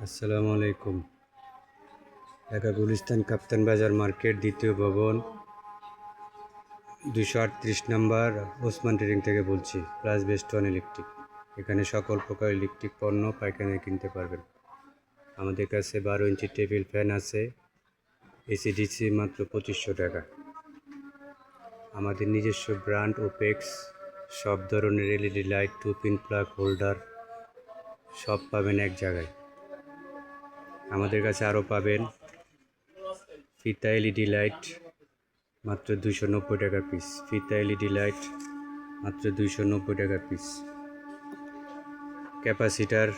আসসালামু আলাইকুম। ঢাকা গুলিস্তান কাপ্তান বাজার মার্কেট, দ্বিতীয় ভবন, 238 নম্বর, ওসমান ট্রেডিং থেকে বলছি। প্লাস বেস্টন ইলেকট্রিক। এখানে সকল প্রকার ইলেকট্রিক পণ্য পাইকারি কিনতে পারবেন। আমাদের কাছে 12 ইঞ্চি টেবিল ফ্যান আছে, এসিডিসি মাত্র 2500 টাকা। আমাদের নিজস্ব ব্র্যান্ড ওপেক্স, সব ধরনের LED light, 2 pin plug holder সব পাবেন এক জায়গায়। আমাদের কাছে আরও পাবেন ফিতা এলইডি লাইট মাত্র 290 টাকা পিস। ফিতা এলইডি লাইট মাত্র 290 টাকা পিস। ক্যাপাসিটার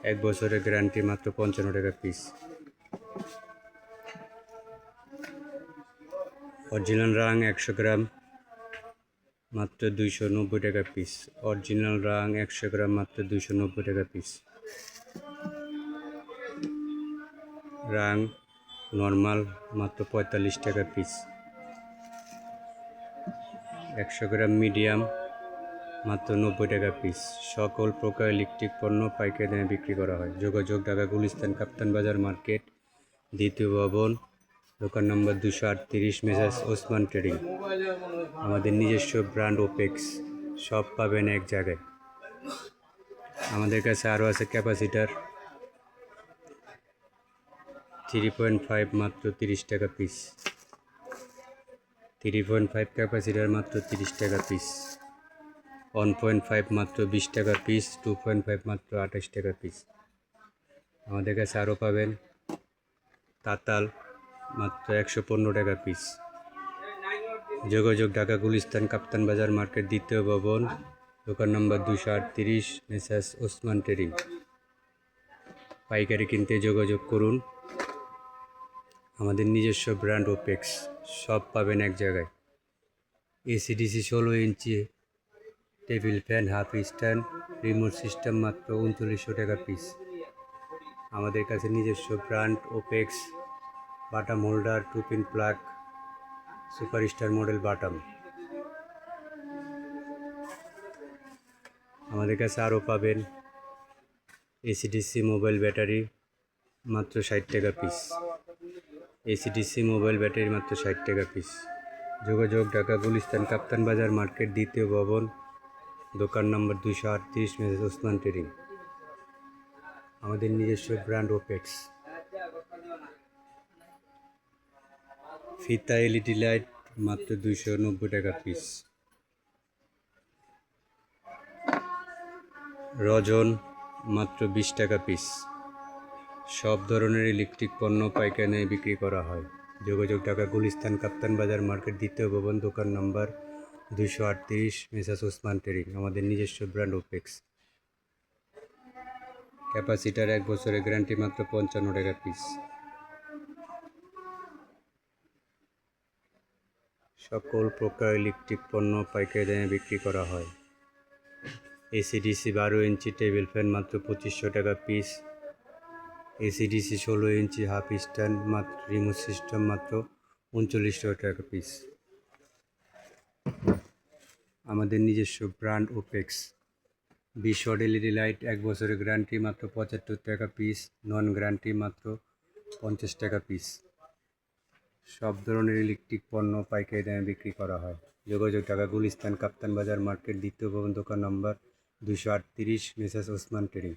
1 বছরের গ্যারান্টি মাত্র 55 টাকা পিস। অরিজিনাল রাং 100 গ্রাম মাত্র 290 টাকা পিস। অরিজিনাল রাং 100 গ্রাম মাত্র 290 টাকা পিস। রাং নর্মাল মাত্র 45 টাকা পিস। 100 গ্রাম মিডিয়াম মাত্র 90 টাকা পিস। সকল প্রকার ইলেকট্রিক পণ্য পাইকারি দামে বিক্রি করা হয়। যোগাযোগ ঢাকা গুলিস্তান কাপ্তান বাজার মার্কেট, দ্বিতীয় ভবন, দোকান নম্বর 238, মেসার্স ওসমান ট্রেডিং। আমাদের নিজস্ব ব্র্যান্ড ওপেক্স, সব পাবেন এক জায়গায়। আমাদের কাছে আরও আছে ক্যাপাসিটার 3.5 মাত্র 30 টাকা পিস। 3.5 ক্যাপাসিটার মাত্র 30 টাকা পিস। 1.5 মাত্র 20 টাকা পিস। 2.5 মাত্র 28 টাকা পিস। আমাদের কাছে আরও পাবেন তাতাল মাত্র 115 টাকা পিস। যোগাযোগ ঢাকা গুলিস্তান কাপ্তান বাজার মার্কেট, দ্বিতীয় ভবন, দোকান নম্বর 238, মেসার্স ওসমান ট্রেডিং। পাইকারি কিনতে যোগাযোগ করুন। আমাদের নিজস্ব ব্র্যান্ড ওপেক্স, সব পাবেন এক জায়গায়। AC DC 16 inch table fan, half stand, remote system মাত্র 3900 টাকা পিস। আমাদের কাছে নিজস্ব ব্র্যান্ড ওপেক্স বাটাম holder, 2 pin plug, superstar model বাটাম। আমাদের কাছে আরও পাবেন এসিডিসি মোবাইল ব্যাটারি মাত্র 60 টাকা পিস। এসিডিসি মোবাইল ব্যাটারি মাত্র 60 টাকা পিস। যোগাযোগ ঢাকা গুলিস্তান কাপ্তান বাজার মার্কেট, দ্বিতীয় ভবন, দোকান নম্বর 238, মেসার্স ওসমান ট্রেডিং। আমাদের নিজস্ব ব্র্যান্ড ওপেক্স। ফিতা এলইডি লাইট মাত্র 290 টাকা পিস। রজন মাত্র 20 টাকা পিস। সব ধরনের ইলেকট্রিক পণ্য পাইকারি দামে বিক্রি করা হয়। যোগাযোগ ঢাকা গুলিস্তান কাপ্তান বাজার মার্কেট, দ্বিতীয় ভবন, দোকান নম্বর 238, মেসার্স ওসমান ট্রেডিং। আমাদের নিজস্ব ব্র্যান্ড ওপেক্স। ক্যাপাসিটার 1 বছরের গ্যারান্টি মাত্র 55 টাকা পিস। সকল প্রকার ইলেকট্রিক পণ্য পাইকারি দামে বিক্রি করা হয়। এসিডিসি 12 ইঞ্চি টেবিল ফ্যান মাত্র 2500 টাকা পিস। এসিডিসি 16 ইঞ্চি হাফ স্ট্যান্ড মাত্র, রিমোট সিস্টেম মাত্র 3900 টাকা পিস। আমাদের নিজস্ব brand Opex 20 watt LED light, 1 বছরের গ্যারান্টি মাত্র 75 টাকা পিস। নন গ্যারান্টি মাত্র 50 টাকা পিস। সব ধরনের ইলেকট্রিক পণ্য পাইকারি দামে বিক্রি করা হয়। যোগাযোগ ঢাকা গুলিস্তান কাপ্তান বাজার মার্কেট, দ্বিতীয় ভবন, দোকান নম্বর 238, মেসার্স ওসমান ট্রেডিং।